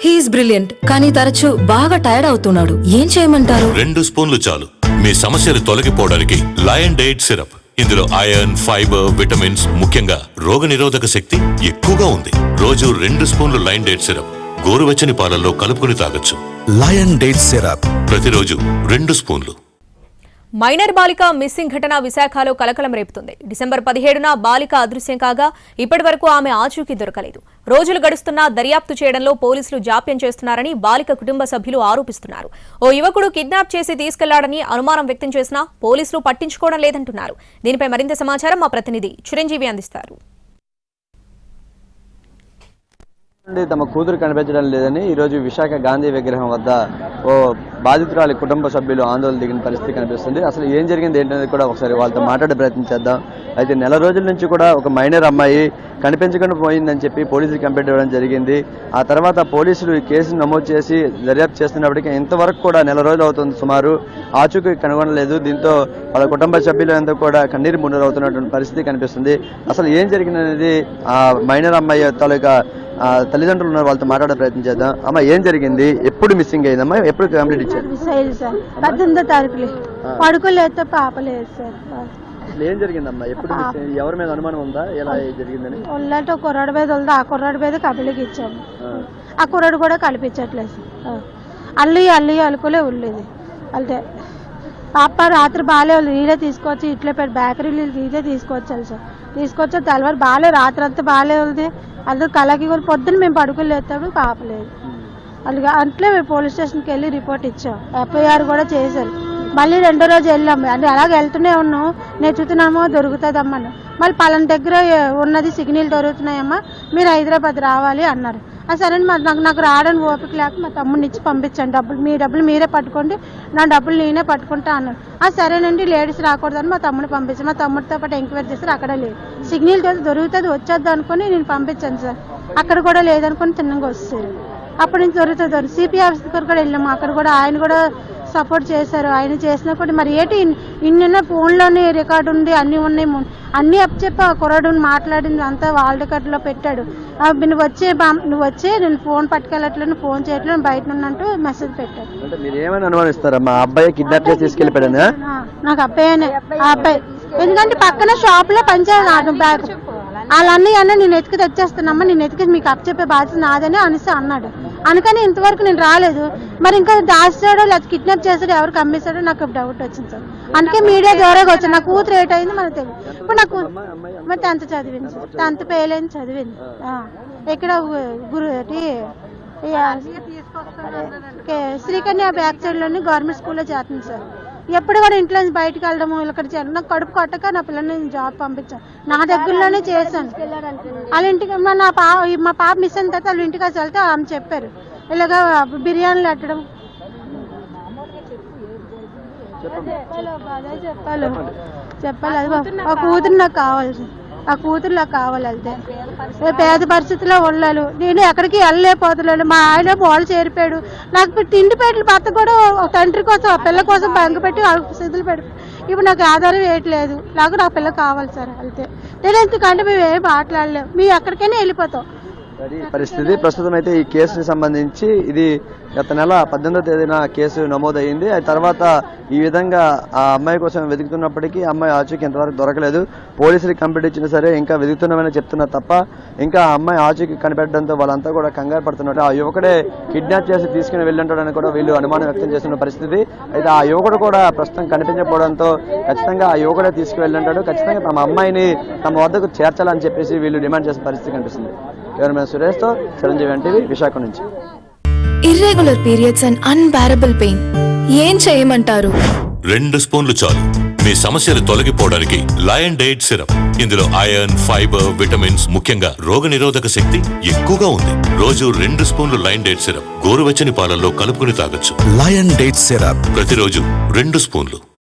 He's brilliant, కానీ తరచూ బాగా టైర్డ్ అవుతున్నాడు. ఏం చేయమంటారు? 2 స్పూన్లు చాలు మీ సమస్యలు తొలగిపోవడానికి. Lion diet syrup. ఇందులో ఐరన్, ఫైబర్, విటమిన్స్, ముఖ్యంగా రోగనిరోధక శక్తి ఎక్కువగా ఉంది. రోజు 2 స్పూన్లు లయన్ డైట్ సిరప్ గోరువెచ్చని పాలల్లో కలుపుకుని తాగొచ్చు. లయన్ డేట్ సిరప్ ప్రతిరోజు 2 స్పూన్లు. మైనర్ బాలిక మిస్సింగ్ ఘటన విశాఖలో కలకలం రేపుతుంది. డిసెంబర్ 17న బాలిక అదృశ్యం కాగా ఇప్పటి వరకు ఆమె ఆచూకీ దొరకలేదు. రోజులు గడుస్తున్నా దర్యాప్తు చేయడంలో పోలీసులు జాప్యం చేస్తున్నారని బాలిక కుటుంబ సభ్యులు ఆరోపిస్తున్నారు. ఓ యువకుడు కిడ్నాప్ చేసి తీసుకెళ్లాడని అనుమానం వ్యక్తం చేసినా పోలీసులు పట్టించుకోవడం లేదంటున్నారు. దీనిపై మరింత సమాచారం మా ప్రతినిధి చిరంజీవి అందిస్తారు. తమ కూతురు కనిపించడం లేదని ఈరోజు విశాఖ గాంధీ విగ్రహం వద్ద ఓ బాధితురాలి కుటుంబ సభ్యులు ఆందోళన దిగిన పరిస్థితి కనిపిస్తుంది. అసలు ఏం జరిగింది ఏంటనేది కూడా ఒకసారి వాళ్ళతో మాట్లాడే ప్రయత్నం చేద్దాం. అయితే నెల రోజుల నుంచి కూడా ఒక మైనర్ అమ్మాయి కనిపించకుండా పోయిందని చెప్పి పోలీసులు కంప్లైంట్ ఇవ్వడం జరిగింది. ఆ తర్వాత పోలీసులు ఈ కేసును నమోదు చేసి దర్యాప్తు చేస్తున్నప్పటికీ ఇంతవరకు కూడా నెల రోజులు అవుతుంది సుమారు. ఆచూకీ కనుగొనలేదు. దీంతో వాళ్ళ కుటుంబ సభ్యులు అంతా కూడా కన్నీరు మున్నీరవుతున్నటువంటి పరిస్థితి కనిపిస్తుంది. అసలు ఏం జరిగిందనేది ఆ మైనర్ అమ్మాయి తాలూకా తల్లిదండ్రులు ఉన్నారు, వాళ్ళతో మాట్లాడే ప్రయత్నం చేద్దాం. అమ్మ, ఏం జరిగింది? ఎప్పుడు మిస్సింగ్ అయిందమ్మా? ఎప్పుడు కంప్లీట్ ఇచ్చారు? 18వ తారీఖులే పడుకోలేదు, పాపలేదు సార్. అసలు ఏం జరిగిందమ్మా? ఎప్పుడు ఎవరి మీద అనుమానం ఉందా ఎలా జరిగిందని? ఒళ్ళంటే కుర్రాడు మీద ఉంది. ఆ కుర్రాడు మీద కబలికి ఇచ్చాము. ఆ కుర్రాడు కూడా కల్పించట్లేదు సార్. అల్లి అలుకోలే ఉల్లేది. అంటే పాప రాత్రి బాగాలే వాళ్ళు నీళ్ళే తీసుకొచ్చి ఇట్లా పెట్టి బేకరీలు నీళ్ళే తీసుకొచ్చాలి సార్. తీసుకొచ్చా తెల్లవారు బాగాలే, రాత్రి అంతా బాగాలే ఉంది. అందరూ కళకి కూడా పొద్దున్న మేము పడుకోలేస్తాడు, పాపలేదు. అలాగే అట్లే మేము పోలీస్ స్టేషన్కి వెళ్ళి రిపోర్ట్ ఇచ్చాం. ఎఫ్ఐఆర్ కూడా చేశారు. మళ్ళీ 2వ రోజు వెళ్ళాము. అంటే అలాగే వెళ్తూనే ఉన్నాం. నేను చూస్తున్నామో దొరుకుతుందమ్మా. మళ్ళీ పలానా దగ్గర ఉన్నది సిగ్నల్ దొరుకుతున్నాయమ్మా, మీరు హైదరాబాద్ రావాలి అన్నారు. సరే నాకు రావడానికి ఓపిక లేక మా తమ్ముడిని ఇచ్చి పంపించాను. మీ డబ్బులు మీరే పట్టుకోండి, నా డబ్బులు నేనే పట్టుకుంటా అన్నారు. సరేనండి, లేడీస్ రాకూడదని మా తమ్ముడిని పంపించాను. మా తమ్ముడితో పాటు ఎంక్వైరీ చేస్తారు, అక్కడ లేదు. సిగ్నల్ దొరుకుతుంది వచ్చేద్దు అనుకుని నేను పంపించాను సార్. అక్కడ కూడా లేదనుకుని తిన్నగా వస్తారు. అప్పటి నుంచి దొరుకుతుంది. సిపి ఆఫీస్ దగ్గర కూడా వెళ్ళాము. అక్కడ కూడా ఆయన కూడా సపోర్ట్ చేశారు. ఆయన చేసినా కూడా మరి ఏంటి ఇన్ని ఫోన్లోనే రికార్డు ఉంది, అన్నీ ఉన్నాయి. అన్నీ అప్పచెప్పి ఆ కుర్రాడు మాట్లాడింది అంతా వాళ్ళ రికార్డులో పెట్టాడు. నువ్వు వచ్చి నేను ఫోన్ పట్టుకెళ్ళట్లేదు, ఫోన్ చేయట్లేదు, బయట ఉన్నట్టు మెసేజ్ పెట్టాడు. మీరు ఏమైనా అనుమానిస్తారా? మా అబ్బాయి కిడ్నాప్ చేసి తీసుకెళ్ళిపోయాడు? నాకు అబ్బాయినే. ఆ అబ్బాయి ఎందుకంటే పక్కన షాప్ లో పనిచేయాలి. బ్యాగ్ వాళ్ళన్నీ నేను ఎతికి తెచ్చేస్తున్నామ్మా, నేను ఎతికి మీకు అప్పచెప్పే బాధ్యత నాదని అనేసి అన్నాడు. అందుకని ఇంతవరకు నేను రాలేదు. మరి ఇంకా దాచాడో లేదా కిడ్నాప్ చేసాడో ఎవరికి అమ్మేశాడో నాకు డౌట్ వచ్చింది సార్. అందుకే మీడియా ద్వారా వచ్చాను. నా కూతురు ఏటైంది మనకు తెలియదు. ఇప్పుడు నాకు మరి 10th చదివింది సార్. 10th ఫెయిల్ అయింది, చదివింది. ఇక్కడ శ్రీకన్య బ్యాక్ సైడ్ లోని గవర్నమెంట్ స్కూల్లో చేస్తుంది సార్. ఎప్పుడు కూడా ఇంట్లో నుంచి బయటకు వెళ్ళడము ఇక్కడ చేయడం నాకు కడుపు కొట్టక నా పిల్లల్ని జాబ్ పంపించాను. నా దగ్గరలోనే చేశాను. వాళ్ళ ఇంటికి మా పాప మిస్ అయిన తర్వాత వాళ్ళ ఇంటికి వెళ్తే ఆమె చెప్పారు ఇలాగా బిర్యానీలు పెట్టడం. చెప్పాలి అది ఆ కూతురు నాకు కావాలి. ఆ కూతురు నాకు కావాలి. వెళ్తే పేద పరిస్థితిలో ఉన్నాను. నేను ఎక్కడికి వెళ్ళలేకపోతున్నాను. మా ఆయన బాల్ చేరిపోయాడు. నాకు తిండి పెట్టిన భర్త కూడా తండ్రి కోసం ఆ పిల్ల కోసం బంగ పెట్టి సిద్ధులు పెట్టి ఇప్పుడు నాకు ఆధారం వేయట్లేదు. నా పిల్ల కావాలి సార్. వెళ్తే నేను ఎందుకంటే మేము ఏం మాట్లాడలేము. మేము ఎక్కడికైనా వెళ్ళిపోతాం. పరిస్థితి ప్రస్తుతం అయితే ఈ కేసుకి సంబంధించి ఇది గత నెల 18వ తేదీన కేసు నమోదయ్యింది. ఆ తర్వాత ఈ విధంగా ఆ అమ్మాయి కోసం వెతుకుతున్నప్పటికీ అమ్మాయి ఆచూకీ ఇంతవరకు దొరకలేదు. పోలీసులకు కంప్లైంట్ ఇచ్చినా సరే ఇంకా వెతుకుతున్నామని చెప్తున్నారు తప్ప ఇంకా అమ్మాయి ఆచూకీ కనిపెట్టడంతో వాళ్ళంతా కూడా కంగారు పడుతున్నట్టు. ఆ యువకుడే కిడ్నాప్ చేసి తీసుకుని వెళ్ళంటాడని కూడా వీళ్ళు అనుమానం వ్యక్తం చేస్తున్న పరిస్థితి. అయితే ఆ యువకుడు కూడా ప్రస్తుతం కనిపించకపోవడంతో ఖచ్చితంగా ఆ యువకుడే తీసుకువెళ్ళంటాడు. ఖచ్చితంగా తమ అమ్మాయిని తమ వద్దకు చేర్చాలని చెప్పేసి వీళ్ళు డిమాండ్ చేసిన పరిస్థితి కనిపిస్తుంది. కెమెరామెన్ సురేష్తో చిరంజీవి ఎన్టీవీ, విశాఖ నుంచి. Irregular periods and unbearable pain. ఏం చేయమంటారు? 2 స్పూన్లు చాలు మీ సమస్యలు తొలగిపోవడానికి. Lion diet syrup. ఇందులో ఐరన్, ఫైబర్, విటమిన్స్, ముఖ్యంగా రోగనిరోధక శక్తి ఎక్కువగా ఉంది. రోజు 2 స్పూన్లు లయన్ డైట్ సిరప్ గోరువెచ్చని పాలల్లో కలుపుకుని తాగొచ్చు. లయన్ డేట్ సిరప్ ప్రతిరోజు 2 స్పూన్లు.